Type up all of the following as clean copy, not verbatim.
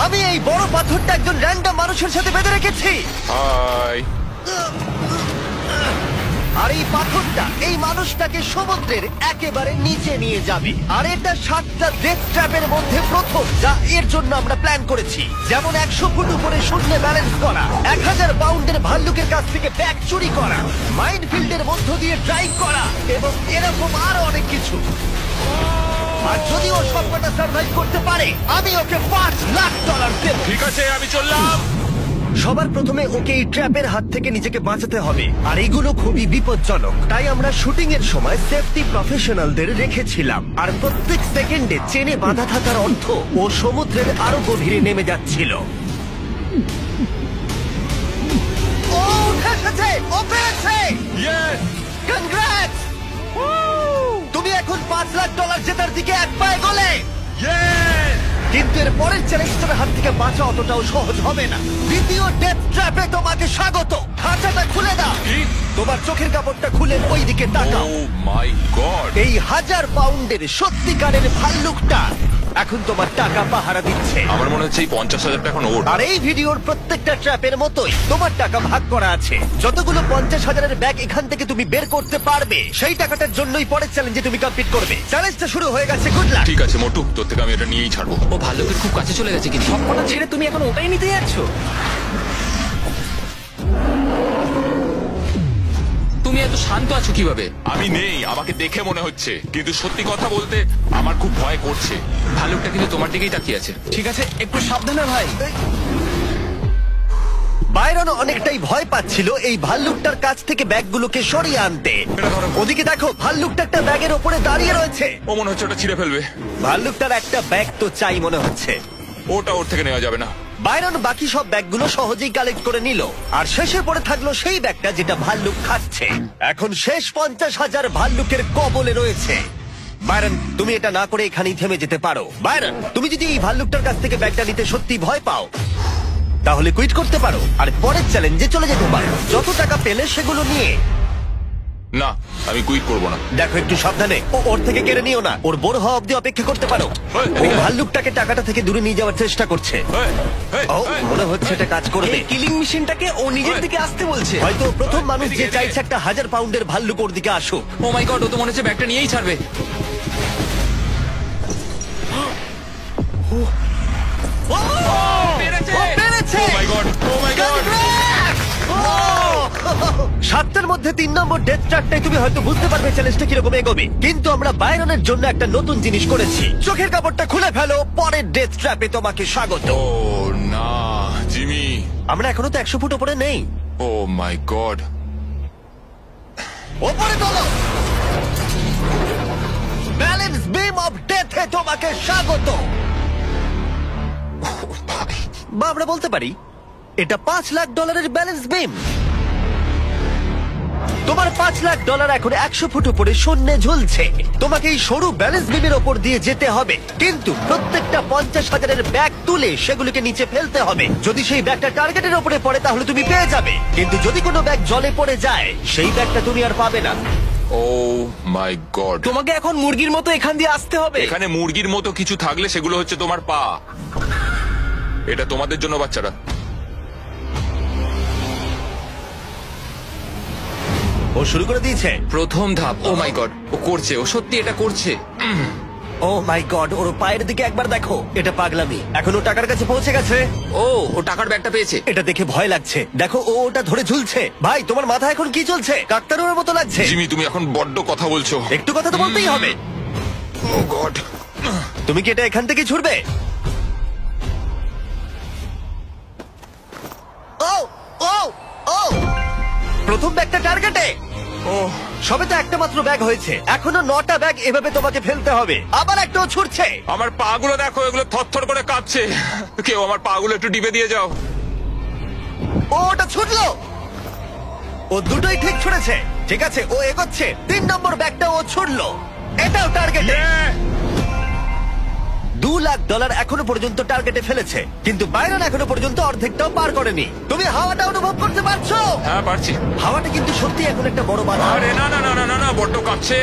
আমি এই বড় পাথরটা একজন র্যান্ডম মানুষের সাথে বেঁধে রেখেছি। হাই। আর এই পাথরটা এই মানুষটাকে সমুদ্রের একেবারে নিচে নিয়ে যাবে। আর এটা 7টা ডেথ ট্র্যাপের মধ্যে প্রথম যা এর জন্য আমরা প্ল্যান করেছি। যেমন 100 ফুট উপরে শূন্যে ব্যালেন্স করা, 1000 পাউন্ডের ভাল্লুকের কাছ থেকে ব্যাগ চুরি করা, মাইনফিল্ডের মধ্য দিয়ে ড্রাইভ করা এবং এরকম আরো অনেক কিছু। আর যদি ও সবকটা সার্ভাইভ করতে পারে আমি ওকে $5 লাখ দেব। ঠিক আছে, আমি চললাম। সবার প্রথমে ওকে এই ট্র্যাপের হাত থেকে নিজেকে বাঁচাতে হবে, আর এগুলো খুবই বিপজ্জনক। তাই আমরা শুটিং এর সময় সেফটি প্রফেশনালদের রেখেছিলাম। আর প্রত্যেক সেকেন্ডে চেনে বাঁধা থাকার অর্থ ও সমুদ্রের আরো গভীরে নেমে যাচ্ছিল। ও উঠে এসেছে, ও পেরেছে। ইয়েস! কনগ্রাটস! তুমি এখন $5 লাখ জেতার দিকে এক পায়ে গলে। ইয়েস! কিন্তু এর পরের চ্যালেঞ্জটার হাত থেকে বাঁচা অতটাও সহজ হবে না। দ্বিতীয় ডেথ ট্র্যাপে তোমাকে স্বাগত। খাঁচাটা খুলে দাও। কি? তোমার চোখের কাপড়টা খুলে ওই দিকে তাকাও। ও মাই গড! এই 1000 পাউন্ডের সত্যিকারের ভাল্লুকটা এখন তোমার টাকা পাহারা দিচ্ছে। আমার মনে হচ্ছে এই 50,000 টাকা এখন ওর। আর এই ভিডিওর প্রত্যেকটা ট্র্যাপের মতোই তোমার টাকা ভাগ করা আছে। যতগুলো 50,000-এর ব্যাগ এখান থেকে তুমি বের করতে পারবে সেই টাকাটার জন্যই পরের চ্যালেঞ্জে তুমি কমপ্লিট করবে। চ্যালেঞ্জটা শুরু হয়ে গেছে, গুড লাক। ঠিক আছে মোটু, তোর থেকে আমি এটা নিয়েই ছাড়বো। ও ভাল্লুকের খুব কাছে চলে গেছে, কিন্তু সবকটা ছেড়ে তুমি এখন ওটাই নিতে যাচ্ছ? তুমি এত শান্ত আছো কিভাবে? আমি নেই, আমাকে দেখে মনে হচ্ছে, কিন্তু সত্যি কথা বলতে আমার খুব ভয় করছে। ভাল্লুকটা কিন্তু তোমার দিকেই তাকিয়ে আছে। ঠিক আছে, একটু সাবধানে ভাই। বাইরন অনেকটাই ভয় পাচ্ছিল এই ভাল্লুকটার কাছ থেকে ব্যাগগুলোকে সরিয়ে আনতে। এটা ধরো। ওদিকে দেখো, ভাল্লুকটা একটা ব্যাগের ওপরে দাঁড়িয়ে রয়েছে। ও মনে হচ্ছে ওটা ছিঁড়ে ফেলবে। ভাল্লুকটার একটা ব্যাগ তো চাই মনে হচ্ছে। ওটা ওর থেকে নেওয়া যাবে না। বাইরন বাকি সব ব্যাগগুলো সহজেই কালেক্ট করে নিল, আর শেষে পড়ে থাকলো সেই ব্যাগটা যেটা ভাল্লুক খাচ্ছে। এখন শেষ 50,000 ভাল্লুকের কবলে রয়েছে। বাইরন, তুমি এটা না করে এখানেই থেমে যেতে পারো। বাইরন, তুমি যদি এই ভাল্লুকটার কাছ থেকে ব্যাগটা নিতে সত্যি ভয় পাও তাহলে কুইট করতে পারো আর পরের চ্যালেঞ্জে চলে যেতে পারো। যত টাকা পেলে সেগুলো নিয়ে। না, আমি কুইট করবো না। দেখো, একটু সাবধানে, ওর থেকে কেড়ে নিও না। ওর বড় হওয়া অব্দি অপেক্ষা করতে পারো। ও ভাল্লুকটাকে টাকাটা থেকে দূরে নিয়ে যাওয়ার চেষ্টা করছে। এই, এই, ও, এই। মনে হচ্ছে এটা কাজ করবে। এই কিলিং মেশিনটাকে ও নিজের দিকে আসতে বলছে। হয়তো প্রথম মানুষ যে চাইছে একটা 1000 পাউন্ডের ভাল্লুক ওর দিকে আসুক। ও মাই গড, ও তো মনে হচ্ছে ব্যাগটা নিয়েই ছাড়বে। ও পেরেছে! ও পেরেছে! Oh my God! Oh my God! Congrats! ও! 7টার মধ্যে 3 নম্বর ডেথ ট্র্যাপটাই তুমি হয়তো বুঝতে পারবে চ্যালেঞ্জটা কিরকম এগোবে। কিন্তু আমরা বাইরনের জন্য একটা নতুন জিনিস করেছি। চোখের কাপড়টা খুলে ফেলো, পরের ডেথ ট্র্যাপে তোমাকে স্বাগত। ও না, জিমি। আমরা এখনো তো 100 ফুট উপরে নেই। ও মাই গড! ওপরে তোলো। ব্যালেন্স বিম অফ ডেথে তোমাকে স্বাগত। বা আমরা বলতে পারি এটা $5 লাখ ব্যালেন্স বিম। তোমার $5 লাখ এখন 100 ফুট উপরে শূন্যে ঝুলছে। তোমাকে এই সরু ব্যালেন্স বিমের ওপর দিয়ে যেতে হবে, কিন্তু প্রত্যেকটা 50,000-এর ব্যাগ তুলে সেগুলোকে নিচে ফেলতে হবে। যদি সেই ব্যাগটা টার্গেটের ওপরে পড়ে তাহলে তুমি পেয়ে যাবে, কিন্তু যদি কোনো ব্যাগ জলে পড়ে যায় সেই ব্যাগটা তুমি আর পাবে না। ও মাই গড! তোমাকে এখন মুরগির মতো এখান দিয়ে আসতে হবে। এখানে মুরগির মতো কিছু থাকলে সেগুলো হচ্ছে তোমার পা। এটা তোমাদের জন্য, বাচ্চারা। ও শুরু করে দিয়েছে। প্রথম ধাপ। ও মাই গড, ও করছে, ও সত্যি এটা করছে। ও মাই গড, ওর পায়ের দিকে একবার দেখো। এটা পাগলামি। এখন ও টাকার কাছে পৌঁছে গেছে। ও টাকার ব্যাগটা পেয়েছে। এটা দেখে ভয় লাগছে। দেখো, ও ওটা ধরে ঝুলছে। ভাই, তোমার মাথা এখন কি চলছে? কাকতারুর মতো লাগছে। জিমি, তুমি এখন বড্ড কথা বলছো। একটু কথা তো বলতেই হবে। ও গড! তুমি কি এটা এখান থেকে ছুড়বে? ও ও ও প্রথম ব্যাগটা টার্গেটে। ও সবে তো একটা মাত্র ব্যাগ হয়েছে, এখনো 9টা ব্যাগ এভাবে তোমাকে ফেলতে হবে। আবার একটাও ছুটছে। আমার পা গুলো দেখো, এগুলো থরথর করে কাঁপছে। কেউ আমার পা গুলো একটু টিপে দিয়ে যাও। ও ওটা ছুটলো। ও দুটোই ঠিক ছুড়েছে। ঠিক আছে, ও এগোচ্ছে। 3 নম্বর ব্যাগটা ও ছুড়লো। এটাও টার্গেটে। $2 লাখ এখনো পর্যন্ত টার্গেটে ফেলেছে, কিন্তু বাইরন এখনো পর্যন্ত অর্ধেকটাও পার করেনি। তুমি হাওয়াটা অনুভব করতে পারছো? হ্যাঁ, পারছি। হাওয়াটা কিন্তু সত্যি এখন একটা বড় বাধা। আরে না না না না না না, বড্ড কাঁপছে।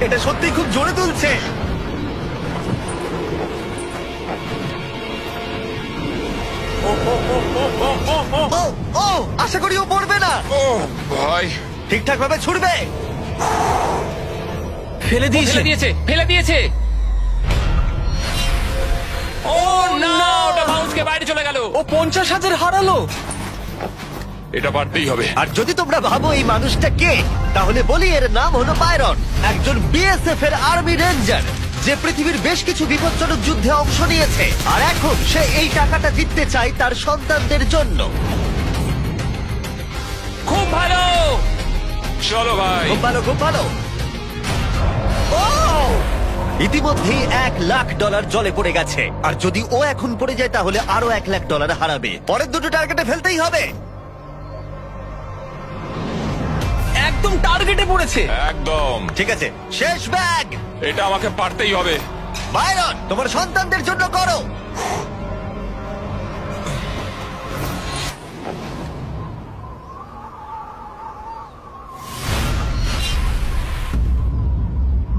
এটা সত্যি খুব জোরে তুলছে। ও ভাই, ঠিকঠাক ভাবে ছুড়বে। ফেলে দিয়েছে ফেলে দিয়েছে ও না, ওটা বাউন্সকে বাইরে চলে গেল। ও 50,000 হারালো। এটা পারতেই হবে। আর যদি তোমরা ভাবো এই মানুষটা কে, তাহলে বলি এর নাম হলো বায়রন, একজন বিএসএফ এর আর্মি রেঞ্জার যে পৃথিবীর বেশ কিছু বিপজ্জনক যুদ্ধে অংশ নিয়েছে। আর এখন সে এই টাকাটা জিততে চায় তার সন্তানদের জন্য। খুব ভালো। চলো ভাই। খুব ভালো, খুব ভালো। ও! ইতিমধ্যেই $1,00,000 জলে পড়ে গেছে, আর যদি ও এখন পড়ে যায় তাহলে আরো $1,00,000 হারাবে। পরের দুটো টার্গেটে ফেলতেই হবে। একদম টার্গেটে পড়েছে। একদম। ঠিক আছে, শেষ ব্যাগ। এটা আমাকে পারতেই হবে। বায়রন, তোমার সন্তানদের জন্য করো।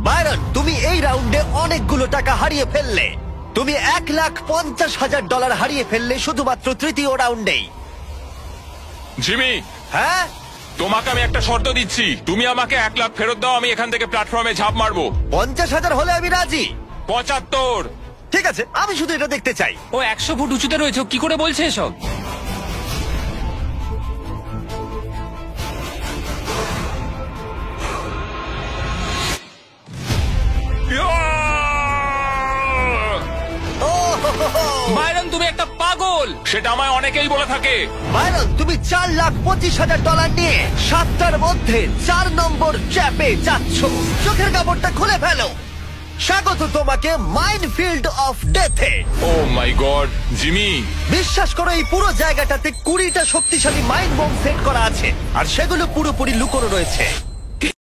বায়রন, তুমি এই রাউন্ডে অনেকগুলো টাকা হারিয়ে ফেললে। তুমি $1,50,000 হারিয়ে ফেললে শুধুমাত্র তৃতীয় রাউন্ডেই। জিমি, হ্যাঁ, তোমাকে আমি একটা শর্ত দিচ্ছি, তুমি আমাকে 1 লাখ ফেরত দাও, আমি এখান থেকে প্ল্যাটফর্মে ঝাঁপ মারবো। 50,000 হলে আমি রাজি। 75। ঠিক আছে, আমি শুধু এটা দেখতে চাই। ও 100 ফুট উঁচুতে রয়েছে, ও কি করে বলছে এসব? ও হো হো হো। বাইরন, তুমি একটা পাগল। সেটা আমায় অনেকেই বলে থাকে। বায়রন, তুমি $4,25,000 নিয়ে 7টার মধ্যে 4 নম্বর চ্যাপে যাচ্ছ। চোখের কাপড়টা খুলে ফেলো। স্বাগত তোমাকে মাইনফিল্ড অফ ডেথে। Oh my god, Jimmy. বিশ্বাস করো, এই পুরো জায়গাটাতে 20টা শক্তিশালী মাইন্ড বোম সেট করা আছে, আর সেগুলো পুরোপুরি লুকোনো রয়েছে।